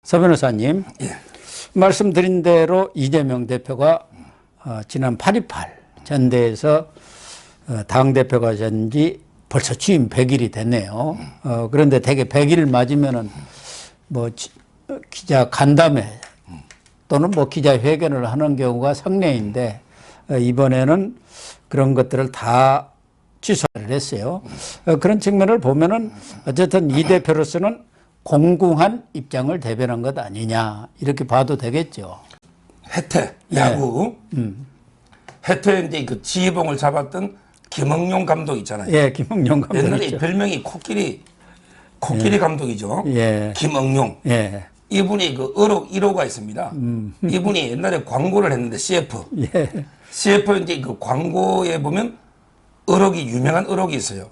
서 변호사님, 예. 말씀드린 대로 이재명 대표가 지난 8.28 전대에서 당대표가 된 지 벌써 취임 100일이 됐네요. 그런데 대개 100일 맞으면은 뭐 기자 간담회 또는 뭐 기자회견을 하는 경우가 상례인데 이번에는 그런 것들을 다 취소를 했어요. 그런 측면을 보면은 어쨌든 이 대표로서는 공공한 입장을 대변한 것 아니냐 이렇게 봐도 되겠죠. 해태 야구 해태 이제 그 지휘봉을 잡았던 김응용 감독 있잖아요. 예, 김응용 감독 옛날에 있죠. 별명이 코끼리 감독이죠. 예. 김응용. 예. 이분이 그 어록 1호가 있습니다. 이분이 옛날에 광고를 했는데 CF. 예. CF 이제 그 광고에 보면 어록이 유명한 어록이 있어요.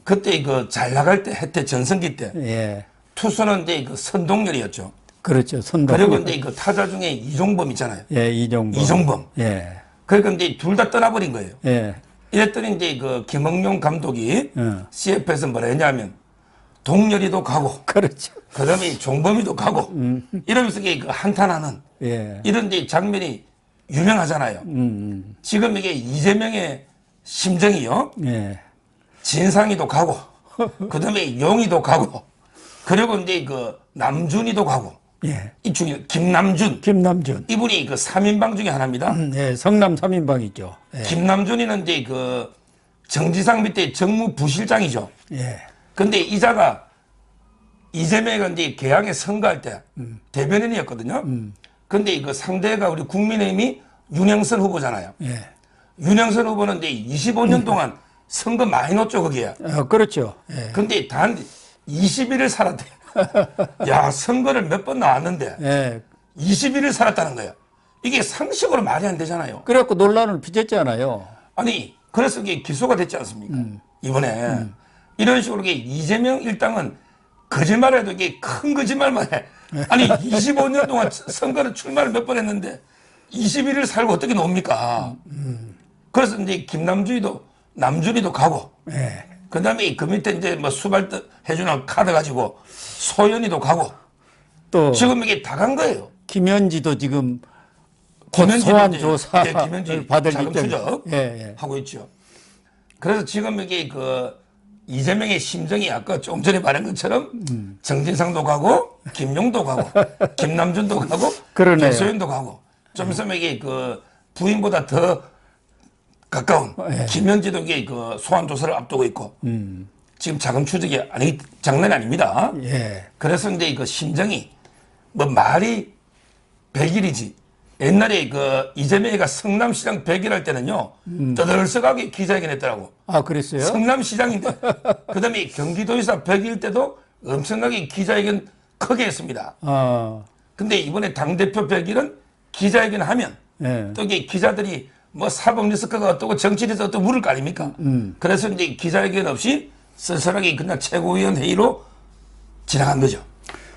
그때 그 잘 나갈 때 해태 전성기 때 예. 투수는 이제 그 선동열이었죠. 그렇죠. 손동. 그리고 이제 그 타자 중에 이종범 있잖아요. 예, 이종범. 이종범. 예. 그러니까 이제 둘 다 떠나버린 거예요. 예. 이랬더니 이제 그 김응용 감독이 CF에서 뭐라 했냐면 동열이도 가고 그렇죠. 그다음에 종범이도 가고 이러면서 그 한탄하는 예. 이런 이제 장면이 유명하잖아요. 지금 이게 이재명의 심정이요. 예. 진상이도 가고 그다음에 용이도 가고 그리고 이제 그 남준이도 가고 예. 이 중에 김남준 김남준. 이분이 그 3인방 중에 하나입니다. 예, 성남 3인방이죠. 예. 김남준이는 이제 그 정지상 밑에 정무부실장이죠. 예. 근데 이자가 이재명이가 이제 개항에 선거할 때 대변인이었거든요. 근데 그 상대가 우리 국민의힘이 윤영선 후보잖아요. 예. 윤영선 후보는 이제 25년 동안 선거 많이 넣었죠, 거기에. 그렇죠. 예. 근데 단 20일을 살았대. 야, 선거를 몇 번 나왔는데 예. 20일을 살았다는 거예요. 이게 상식으로 말이 안 되잖아요. 그래갖고 논란을 빚었잖아요. 아니, 그래서 이게 기소가 됐지 않습니까? 이번에. 이런 식으로 이게 이재명 일당은 거짓말을 해도 이게 큰 거짓말만 해. 아니, 25년 동안 선거를 출마를 몇 번 했는데 21일 살고 어떻게 놉니까? 그래서 이제 남준이도 가고. 예. 그 다음에 그 밑에 이제 뭐 수발 해주는 카드 가지고 소연이도 가고. 또 지금 이게 다 간 거예요. 김현지도 지금 김현지도 소환 이제, 조사 예, 김현지 받을 자금 입장. 추적 예, 예. 하고 있죠. 그래서 지금 이게 그 이재명의 심정이 아까 좀 전에 말한 것처럼 정진상도 가고 김용도 가고 김남준도 가고 그러네요. 김소연도 가고 좀 있으면 이게 그 부인보다 더 가까운 예. 김현지도 이게 그 소환 조사를 앞두고 있고 지금 자금 추적이 장난이 아닙니다. 예. 그래서 이제 그 심정이 뭐 말이 100일이지. 옛날에 그 이재명이가 성남시장 100일 할 때는요 떠들썩하게 기자회견 했더라고. 아, 그랬어요? 성남시장인데 그다음에 경기도지사 100일 때도 엄청나게 기자회견 크게 했습니다. 근데 이번에 당대표 100일은 기자회견 하면 예. 또 이게 기자들이 뭐 사법 리스크가 어떻고 정치 리스크가 어떻고 물을 거 아닙니까? 그래서 이제 기자회견 없이 쓸쓸하게 그냥 최고위원 회의로 지나간 거죠.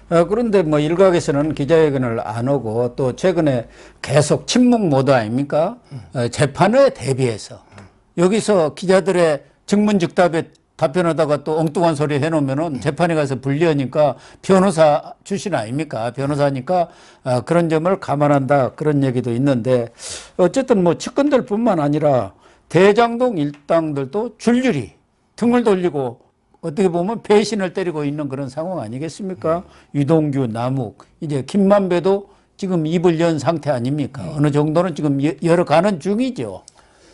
그런데 뭐 일각에서는 기자회견을 안 하고 또 최근에 계속 침묵 모드 아닙니까? 재판에 대비해서 여기서 기자들의 증문즉답에 답변하다가 또 엉뚱한 소리 해놓으면은 재판에 가서 불리하니까 변호사 출신 아닙니까? 변호사니까 그런 점을 감안한다 그런 얘기도 있는데 어쨌든 뭐 측근들뿐만 아니라 대장동 일당들도 줄줄이 등을 돌리고 어떻게 보면 배신을 때리고 있는 그런 상황 아니겠습니까? 유동규, 남욱, 이제 김만배도 지금 입을 연 상태 아닙니까? 어느 정도는 지금 열어가는 중이죠.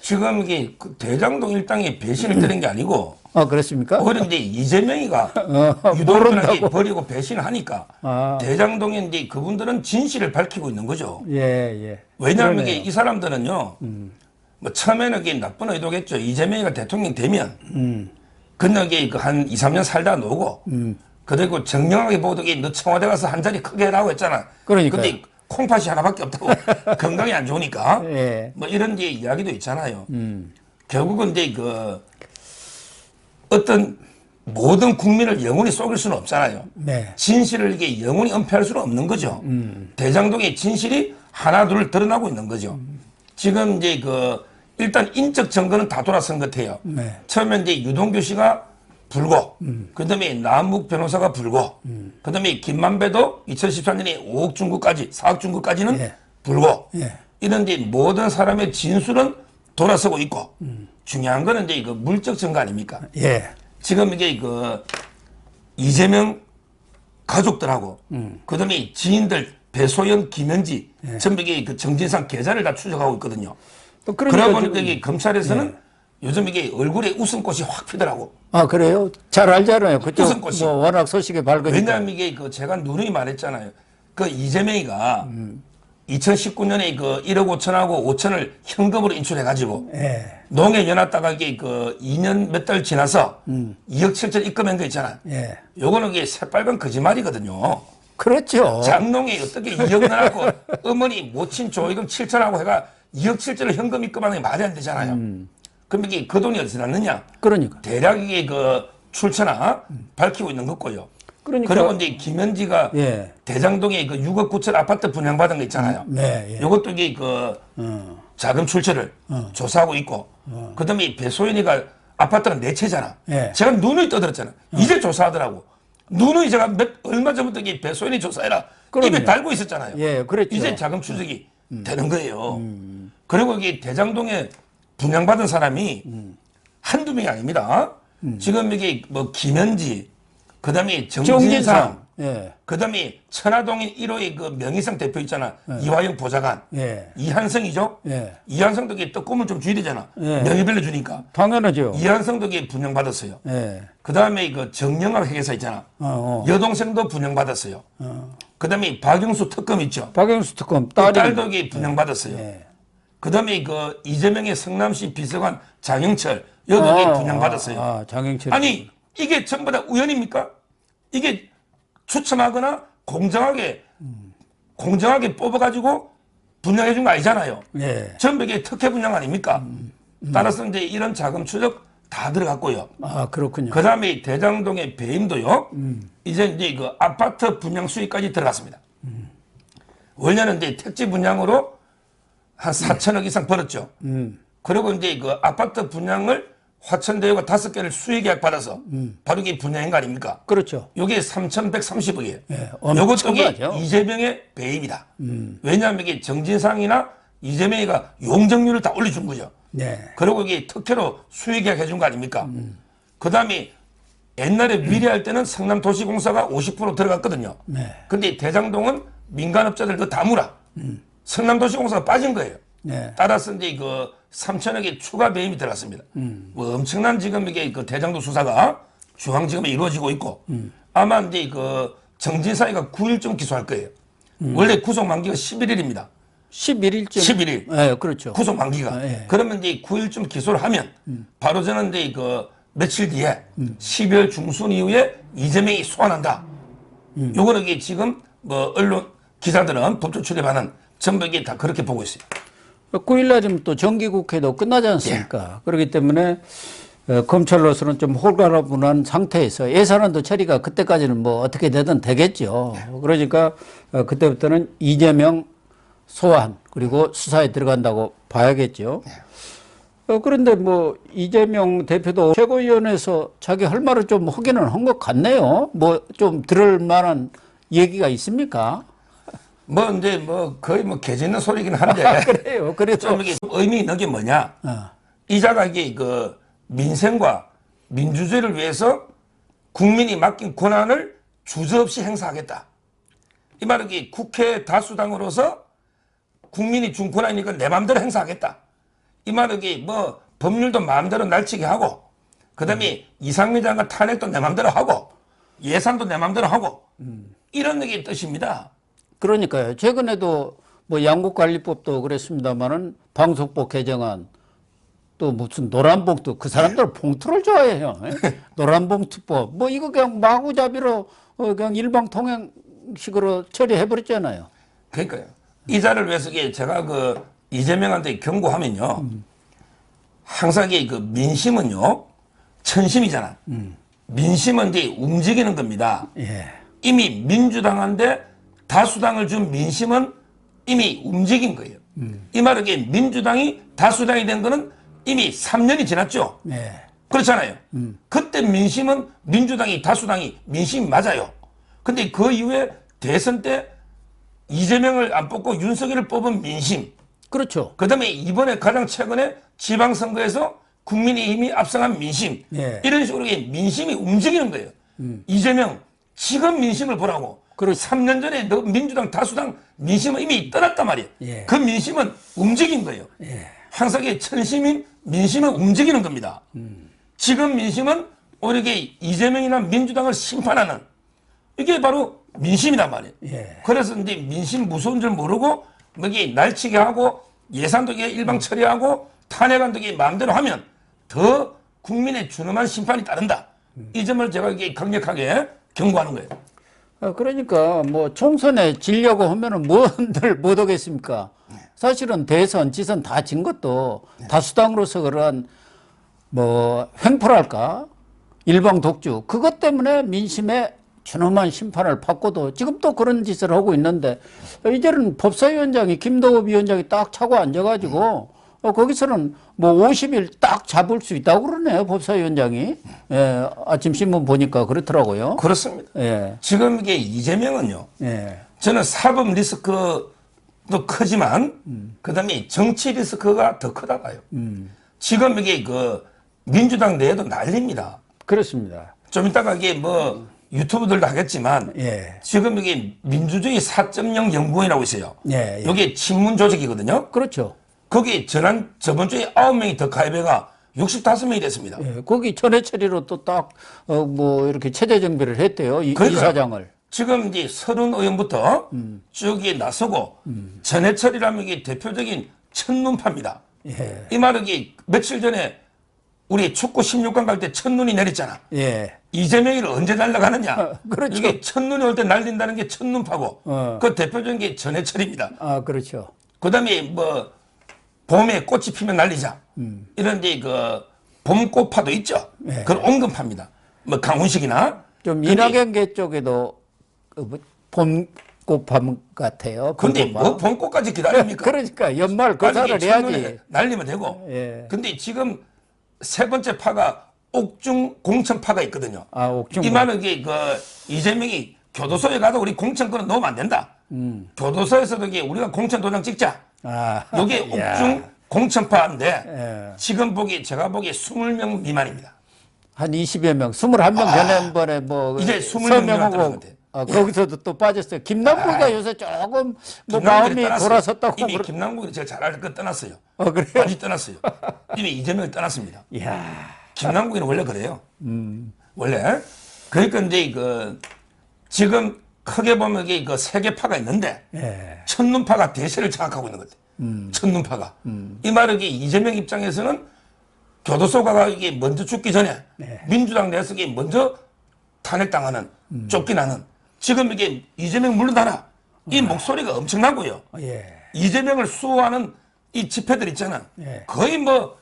지금 이게 그 대장동 일당이 배신을 때린 게 아니고 아, 그렇습니까? 오히려 이제 이재명이가 모른다고. 유동규를 버리고 배신을 하니까 대장동에 이제 그분들은 진실을 밝히고 있는 거죠. 예, 예. 왜냐하면 그러네요. 이게 이 사람들은요, 뭐 처음에는 이게 나쁜 의도겠죠. 이재명이가 대통령 되면, 그냥 이게 한 2, 3년 살다 노고, 그리고 정령하게 보도 너 청와대 가서 한 자리 크게 해라고 했잖아. 그러니까요. 근데 콩팥이 하나밖에 없다고. 건강이 안 좋으니까. 예. 뭐 이런 이제 이야기도 있잖아요. 결국은 이제 그 어떤 모든 국민을 영원히 속일 수는 없잖아요. 네. 진실을 이게 영원히 은폐할 수는 없는 거죠. 대장동의 진실이 하나 둘 드러나고 있는 거죠. 지금 이제 그 일단 인적 증거는 다 돌아선 것 같아요. 네. 처음에 이제 유동규 씨가 불고, 그 다음에 남욱 변호사가 불고, 그 다음에 김만배도 2014년에 5억 중국까지, 4억 중국까지는 예. 불고, 예. 이런 이제 모든 사람의 진술은 돌아서고 있고, 중요한 거는 이제 그 물적 증거 아닙니까? 예. 지금 이게 그 이재명 가족들하고, 그 다음에 지인들, 배소연, 김현지, 전부 이게 그 정진상 계좌를 다 추적하고 있거든요. 또 그러다 보니까 지금- 이게 검찰에서는 요즘 이게 얼굴에 웃음꽃이 확 피더라고. 아, 그래요? 잘 알잖아요. 그쪽 웃음꽃이. 뭐 워낙 소식이 밝으니까. 왜냐하면 이게 그 제가 누누이 말했잖아요. 그 이재명이가 2019년에 그 1억 5천하고 5천을 현금으로 인출해가지고 예. 농에 연놨다가 이게 그 2년 몇 달 지나서 2억 7천 입금한 거 있잖아. 예. 요거는 이게 새빨간 거짓말이거든요. 그렇죠. 장농이 어떻게 2억 넣고 어머니 모친 조의금 7천하고 해가 2억 7천을 현금 입금하는 게 말이 안 되잖아요. 그럼 이게 그 돈이 어디서 났느냐? 그러니까. 대략 이게 그 출처나 밝히고 있는 거고요. 그러니까. 그리고 이제 김현지가 예. 대장동에 그 6억 9천 아파트 분양받은 거 있잖아요. 네. 예. 이것도 이게 그 자금 출처를 조사하고 있고, 그 다음에 배소연이가 아파트가 네 채잖아. 예. 제가 누누이 떠들었잖아. 이제 조사하더라고. 누누이 제가 얼마 전부터 이 배소연이 조사해라. 그럼요. 입에 달고 있었잖아요. 예, 그랬죠. 이제 자금 추적이 되는 거예요. 그리고 이게 대장동에 분양받은 사람이 한두 명이 아닙니다. 지금 이게 뭐 김현지, 그 다음에 정진상, 예. 그 다음에 천화동인 1호의 그 명의상 대표 있잖아. 이화영 보좌관. 예. 이한성이죠. 예. 이한성도 이게 또 꿈을 좀 줘야 되잖아. 예. 명의별로 주니까. 당연하죠. 이한성도 이게 분양받았어요. 예. 그 다음에 그 정영학 회계사 있잖아. 여동생도 분양받았어요. 그 다음에 박영수 특검 있죠. 박영수 특검 그 딸이. 딸도 이게 분양받았어요. 예. 그 다음에 그 이재명의 성남시 비서관 장영철 여도 이게 분양받았어요. 장영철. 아니 이게 전부 다 우연입니까? 이게 추첨하거나 공정하게 뽑아가지고 분양해 준 거 아니잖아요. 예. 전부 이게 특혜 분양 아닙니까? 따라서 이제 이런 자금 추적 다 들어갔고요. 아, 그렇군요. 그 다음에 대장동의 배임도요. 이제 그 아파트 분양 수익까지 들어갔습니다. 원래는 이제 택지 분양으로 한 4천억 이상 벌었죠. 그리고 이제 그 아파트 분양을 화천대유가 5개를 수의 계약 받아서 바로 이게 분양인 거 아닙니까? 그렇죠. 요게 3,130억이에요. 예, 요것도 엄청나죠. 이게 이재명의 배임이다. 왜냐하면 이게 정진상이나 이재명이가 용적률을 다 올려준 거죠. 네. 그리고 이게 특혜로 수의 계약 해준 거 아닙니까? 그 다음에 옛날에 미래할 때는 성남도시공사가 50% 들어갔거든요. 네. 근데 대장동은 민간업자들도 다 물어. 성남도시공사가 빠진 거예요. 네. 따라서 이제 그 3천억의 추가 배임이 들어갔습니다. 뭐 엄청난 지금 이게 그 대장동 수사가 중앙지검에 이루어지고 있고 아마 이제 그 정진상이가 9일쯤 기소할 거예요. 원래 구속 만기가 11일입니다. 11일쯤. 11일. 예, 그렇죠. 구속 만기가. 아, 예. 그러면 이제 9일쯤 기소를 하면 바로 저는 이제 그 며칠 뒤에 12월 중순 이후에 이재명이 소환한다. 요거는 이게 지금 뭐 언론 기자들은 법조 출입하는 전부 이게 다 그렇게 보고 있어요. 9일날 지금 또 정기국회도 끝나지 않습니까? 그렇기 때문에 검찰로서는 좀 홀가분한 상태에서 예산안도 처리가 그때까지는 뭐 어떻게 되든 되겠죠. 그러니까 그때부터는 이재명 소환 그리고 수사에 들어간다고 봐야겠죠. 그런데 뭐 이재명 대표도 최고위원회에서 자기 할 말을 좀 하기는 한 것 같네요. 뭐 좀 들을 만한 얘기가 있습니까? 뭐 이제 뭐 거의 뭐 개져 있는 소리긴 한데 그래요. 그래서 좀 이게 의미 있는 게 뭐냐? 이자가 이게 그 민생과 민주주의를 위해서 국민이 맡긴 권한을 주저없이 행사하겠다. 이 말은 이게 국회 다수당으로서 국민이 준 권한이니까 내 마음대로 행사하겠다. 이 말은 이게 뭐 법률도 마음대로 날치게 하고 그다음에 이상민 장관 탄핵도 내 마음대로 하고 예산도 내 마음대로 하고 이런 게 뜻입니다. 그러니까요. 최근에도 뭐 양국관리법도 그랬습니다만은 방송법 개정안 또 무슨 노란봉투 그 사람들 봉투를 좋아해요. 노란봉투법 뭐 이거 그냥 마구잡이로 그냥 일방통행식으로 처리해버렸잖아요. 그러니까요. 이자를 위해서 이게 제가 그 이재명한테 경고하면요. 항상 이게 그 민심은요. 천심이잖아. 민심은 이제 움직이는 겁니다. 예. 이미 민주당한테 다수당을 준 민심은 이미 움직인 거예요. 이 말은 이게 민주당이 다수당이 된 거는 이미 3년이 지났죠. 네. 그렇잖아요. 그때 민심은 민주당이 다수당이 민심이 맞아요. 근데 그 이후에 대선 때 이재명을 안 뽑고 윤석열을 뽑은 민심. 그렇죠. 그다음에 이번에 가장 최근에 지방선거에서 국민의힘이 압승한 민심. 예. 이런 식으로 민심이 움직이는 거예요. 이재명 지금 민심을 보라고. 그렇죠. 3년 전에 너 민주당 다수당 민심은 이미 떠났단 말이에요. 예. 그 민심은 움직인 거예요. 예. 항상 천심인 민심은 움직이는 겁니다. 지금 민심은 오히려 이재명이나 민주당을 심판하는 이게 바로 민심이란 말이에요. 예. 그래서 이제 민심 무서운 줄 모르고 뭐기 날치게 하고 예산도 일방 처리하고 탄핵안도 마음대로 하면 더 국민의 준엄한 심판이 따른다. 이 점을 제가 이게 강력하게 경고하는 거예요. 그러니까 뭐 총선에 지려고 하면은 뭔들 못 오겠습니까? 사실은 대선, 지선 다 진 것도 다수당으로서 그런 뭐 횡포랄까 일방 독주 그것 때문에 민심에 준엄한 심판을 받고도 지금 또 그런 짓을 하고 있는데 이제는 법사위원장이 김도읍 위원장이 딱 차고 앉아가지고 거기서는 뭐 50일 딱 잡을 수 있다고 그러네요 법사위원장이. 예, 아침 신문 보니까 그렇더라고요. 그렇습니다. 예. 지금 이게 이재명은요. 예. 저는 사법 리스크도 크지만 그다음에 정치 리스크가 더 크다 봐요. 지금 이게 민주당 내에도 난립니다. 그렇습니다. 좀 이따가 이게 뭐 유튜브들도 하겠지만 예. 지금 이게 민주주의 4.0 연구원이라고 있어요. 예, 예. 이게 친문 조직이거든요. 그렇죠. 거기 저번 주에 9명이 더 가입해가 65명이 됐습니다. 예, 거기 전해처리로 또 딱 뭐 이렇게 체제 정비를 했대요. 그러니까 이사장을. 지금 이제 30의원부터 쭉 나서고 전해철이라면 이게 대표적인 첫눈파입니다. 예. 이 말은 이게 며칠 전에 우리 축구 16강 갈 때 첫눈이 내렸잖아. 예. 이재명이를 언제 날아가느냐. 그렇죠. 이게 첫눈이 올 때 날린다는 게 첫눈파고 그 대표적인 게 전해철입니다. 아, 그렇죠. 그다음에 뭐 봄에 꽃이 피면 날리자. 이런 이제 봄꽃파도 있죠. 예. 그건 온건파입니다. 뭐 강훈식이나 좀 이낙연계 쪽에도 봄꽃밤 같아요. 근데 봄꽃밤. 뭐 봄꽃까지 기다립니까? 그러니까 연말 거사를 빨리 해야지. 첫눈에 날리면 되고. 예. 근데 지금 세 번째 파가 옥중 공천파가 있거든요. 아, 옥중. 이 말은 이게 이재명이 교도소에 가도 우리 공천권은 넣으면 안 된다. 교도소에서도 이게 우리가 공천 도장 찍자. 아. 요게 야. 옥중 공천파인데 예. 지금 제가 보기에 20명 미만입니다. 한 20여 명, 21명 지난번에 뭐 이제 20명 서명하고 떨어진 것 같아요. 거기서도 또 빠졌어요. 김남국가 요새 조금 뭐 마음이 돌아섰다고 이미 그러... 김남국이 제가 잘 알 거 떠났어요. 그래요? 많이 떠났어요. 이미 이재명이 떠났습니다. 이야. 김남국이는 원래 그래요. 원래. 그러니까 이제 지금 크게 보면 이게 세계파가 있는데 예. 첫눈파가 대세를 장악하고 있는 거죠. 첫눈파가. 이 말은 이재명 입장에서는 교도소 가가 이게 먼저 죽기 전에 민주당 내에서 이게 먼저 탄핵당하는 쫓겨나는 지금 이게 이재명 물러나라 이 목소리가 엄청나고요. 예. 이재명을 수호하는 이 집회들 있잖아. 예. 거의 뭐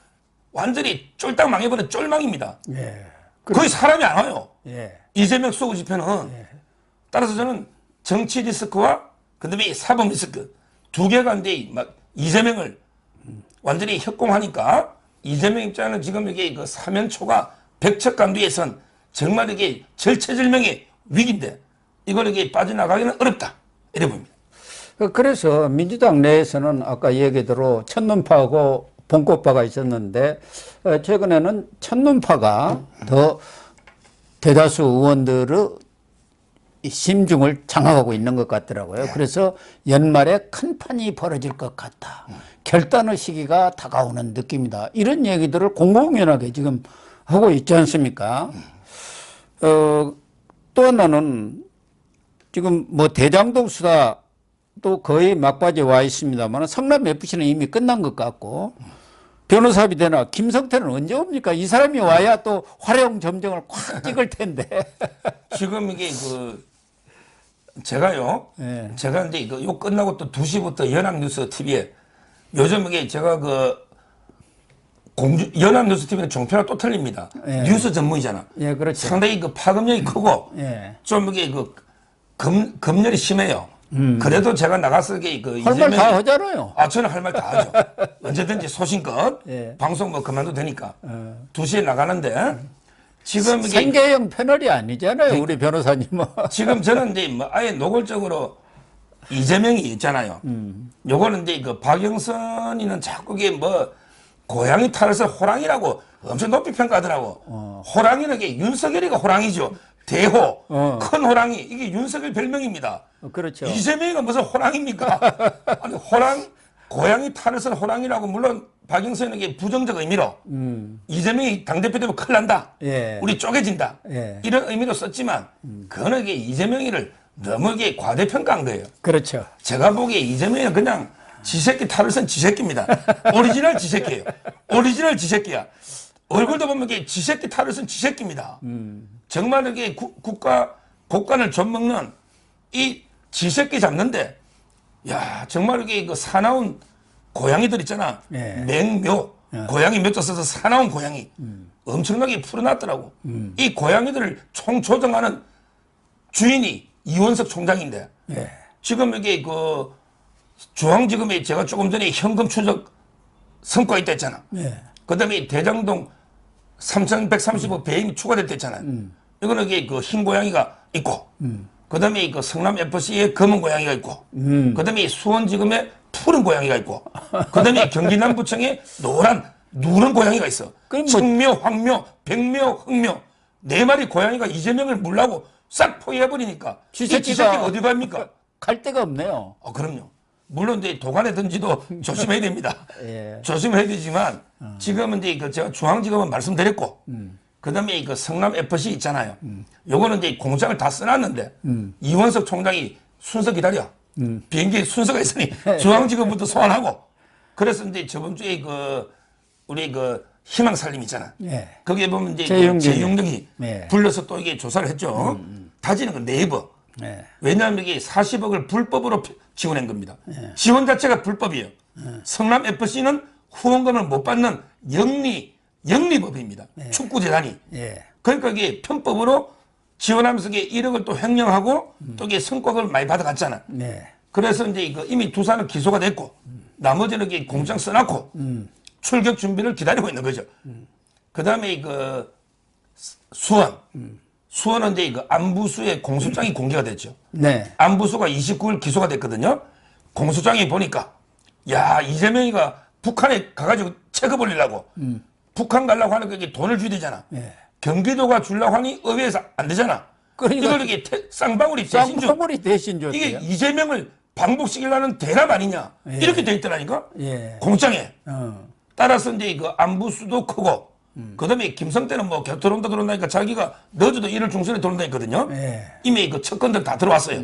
완전히 쫄딱 망해버린 쫄망입니다. 예. 거의 사람이 안 와요. 예. 이재명 수호 집회는. 따라서 저는 정치 리스크와 그다음에 사법 리스크 두 개가 이제 막 이재명을 완전히 협공하니까 이재명 입장은 지금 이게 사면초가 백척간두에선 정말 이게 절체절명의 위기인데 이걸 이게 빠져나가기는 어렵다 이래 보입니다. 그래서 민주당 내에서는 아까 얘기대로 첫눈파하고 봄꽃파가 있었는데 최근에는 첫눈파가 더 대다수 의원들의 심중을 장악하고 있는 것 같더라고요. 그래서 연말에 큰 판이 벌어질 것 같다. 결단의 시기가 다가오는 느낌이다. 이런 얘기들을 공공연하게 지금 하고 있지 않습니까? 또 하나는 지금 뭐 대장동 수사도 거의 막바지에 와 있습니다만 성남 FC는 이미 끝난 것 같고 변호사비 되나 김성태는 언제 옵니까? 이 사람이 와야 또 활용 점정을 콱 찍을 텐데. 지금 이게 제가요. 예. 제가 이제 요 끝나고 또 2시부터 연합뉴스 TV에 요즘 이게 제가 연합뉴스 TV는 종편화 또 틀립니다. 예. 뉴스 전문이잖아. 예, 그렇죠. 상당히 파급력이 크고 예. 좀 이게 검열이 심해요. 그래도 제가 나가서 그 할 말 다 하잖아요. 저는 할 말 다 하죠. 언제든지 소신껏 예. 방송 뭐 그만도 되니까 2시에 나가는데 지금 이게 생계형 패널이 아니잖아요. 우리 변호사님은. 지금 저는 이제 뭐 아예 노골적으로 이재명이 있잖아요. 요거는 이제 그 박영선이는 자꾸 이게 뭐 고양이 탈을 호랑이라고 엄청 높이 평가하더라고. 호랑이는 이게 윤석열이가 호랑이죠. 대호, 큰 호랑이. 이게 윤석열 별명입니다. 그렇죠. 이재명이가 무슨 호랑입니까? 아니, 고양이 탈을 호랑이라고 물론 박영선에게 부정적 의미로 이재명이 당대표 되면 큰일 난다. 예. 우리 쪼개진다. 예. 이런 의미로 썼지만 그거는 이게 이재명이를 너무 이게 과대평가한 거예요. 그렇죠. 제가 보기에 이재명은 그냥 지새끼 탈을 쓴 지새끼입니다. 오리지널 지새끼예요. 오리지널 지새끼야. 얼굴도 보면 이게 지새끼 탈을 쓴 지새끼입니다. 정말 이게 국가 국간을 좀먹는 이 지새끼 잡는데, 야 정말 이게 그 사나운 고양이들 있잖아. 예. 맹묘 고양이 묘자 써서 사나운 고양이 엄청나게 풀어놨더라고. 이 고양이들을 총조정하는 주인이 이원석 총장인데 예. 지금 이게 그 중앙지검에 제가 조금 전에 현금 추적 성과 있다 했잖아. 예. 그다음에 대장동 3,130억 배임이 추가됐다 했잖아요. 이거는 이게 그 흰 고양이가 있고, 그다음에 그 성남 FC에 검은 고양이가 있고, 그다음에 수원지검에 푸른 고양이가 있고, 그다음에 경기 남부청에 누런 고양이가 있어. 그럼 뭐- 청묘, 황묘, 백묘, 흑묘 네 마리 고양이가 이재명을 물라고 싹 포위해버리니까 이 지새끼가 어디 갑니까? 갈 데가 없네요. 그럼요. 물론 이제 도관에 든지도 조심해야 됩니다. 예. 조심해야 되지만 지금은 이제 그 제가 중앙지검은 말씀드렸고, 그다음에 그 성남 FC 있잖아요. 요거는 이제 공장을 다 써놨는데 이원석 총장이 순서 기다려. 비행기 순서가 있으니 중앙지검부터 소환하고. 그래서 이제 저번 주에 그 우리 그 희망살림 있잖아. 예. 거기에 보면 이제 재용경이. 재용경이 예. 불러서 또 이게 조사를 했죠. 다지는 건 네이버. 예. 왜냐하면 이게 40억을 불법으로 지원한 겁니다. 지원 자체가 불법이에요. 성남 FC는 후원금을 못 받는 영리법입니다. 축구재단이. 예. 그러니까 이게 편법으로 지원하면서 이게 1억을 또 횡령하고 또 이게 성과급을 많이 받아갔잖아. 네. 그래서 이제 이미 두사는 기소가 됐고 나머지는 이게 공장 써놨고 출격 준비를 기다리고 있는 거죠. 그 다음에 그 수원은 이제 그 안부수의 공소장이 공개가 됐죠. 네. 안부수가 29일 기소가 됐거든요. 공소장에 보니까 야 이재명이가 북한에 가가지고 체급 올리려고 북한 가려고 하니까 이게 돈을 줘야 되잖아. 예. 경기도가 주려고 하니 의회에서 안 되잖아. 그러니까 이걸 이게 쌍방울이 대신 줘. 쌍방울이 대신 줬대요. 이게 이재명을 방북시키려는 대납 아니냐. 예. 이렇게 돼 있더라니까. 예. 공장에. 어. 따라서 이제 그 안부수도 크고 그다음에 김성태는 뭐 들어온다니까 자기가 넣어줘도 일을 중순에 들어온다 했거든요. 예. 이미 그 척건들 다 들어왔어요.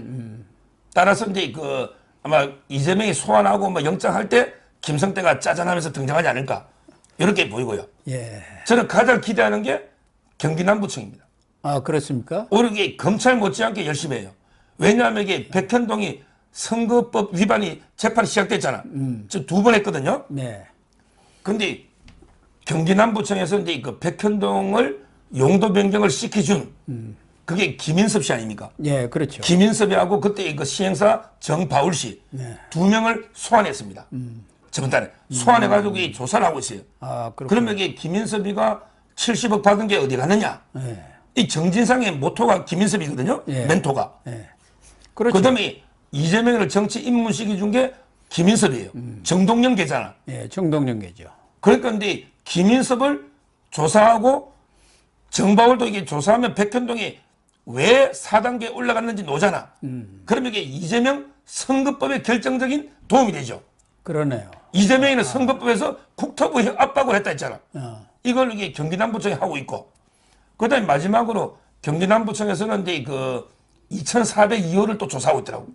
따라서 이제 그 아마 이재명이 소환하고 뭐 영장할 때 김성태가 짜잔하면서 등장하지 않을까 이렇게 보이고요. 예. 저는 가장 기대하는 게 경기 남부청입니다. 아, 그렇습니까? 오히려 이게 검찰 못지않게 열심히 해요. 왜냐하면 이게 백현동이 선거법 위반이 재판이 시작됐잖아. 저 2번 했거든요. 네. 근데 경기 남부청에서 이제 그 백현동을 용도 변경을 시켜준 그게 김인섭 씨 아닙니까? 예, 그렇죠. 김인섭이하고 그때 그 시행사 정바울 씨 네. 2명을 소환했습니다. 저번 달에 소환해가지고 이 조사를 하고 있어요. 아, 그렇군요. 그러면 이게 김인섭이가 70억 받은 게 어디 갔느냐? 예. 이 정진상의 모토가 김인섭이거든요. 예. 멘토가. 예. 그렇죠. 그다음에 이재명을 정치 입문시켜 준 게 김인섭이에요. 정동영 계잖아. 예, 정동영계죠. 그러니까 근데 김인섭을 조사하고 정바울도 이게 조사하면 백현동이 왜 4단계 올라갔는지 노잖아. 그러면 이게 이재명 선거법에 결정적인 도움이 되죠. 그러네요. 이재명이는 선거법에서 국토부 압박을 했다 했잖아. 어. 이걸 이게 경기남부청이 하고 있고, 그 다음에 마지막으로 경기남부청에서는 이제 그 2402호를 또 조사하고 있더라고.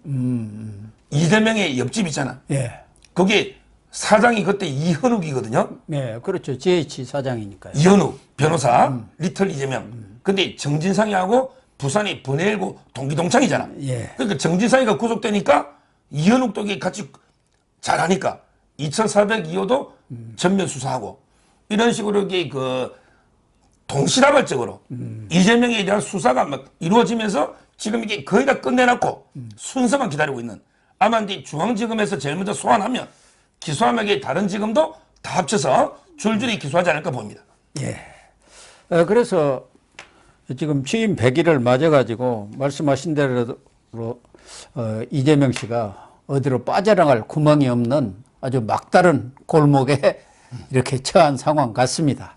이재명의 옆집 있잖아. 예. 거기 사장이 그때 이현욱이거든요. 예, 그렇죠. GH 사장이니까요. 이현욱 변호사, 리틀 이재명. 근데 정진상이하고 부산이 번외일고 동기동창이잖아. 예. 그러니까 정진상이가 구속되니까 이현욱도 이게 같이 잘하니까 2402호도 전면 수사하고 이런 식으로 이게 그 동시다발적으로 이재명에 대한 수사가 막 이루어지면서 지금 이게 거의 다 끝내놨고 순서만 기다리고 있는, 아마 이제 중앙지검에서 제일 먼저 소환하면 기소하면 이게 다른 지검도 다 합쳐서 줄줄이 기소하지 않을까 봅니다. 예. 그래서 지금 취임 100일을 맞아가지고 말씀하신 대로 이재명 씨가 어디로 빠져나갈 구멍이 없는 아주 막다른 골목에 이렇게 처한 상황 같습니다.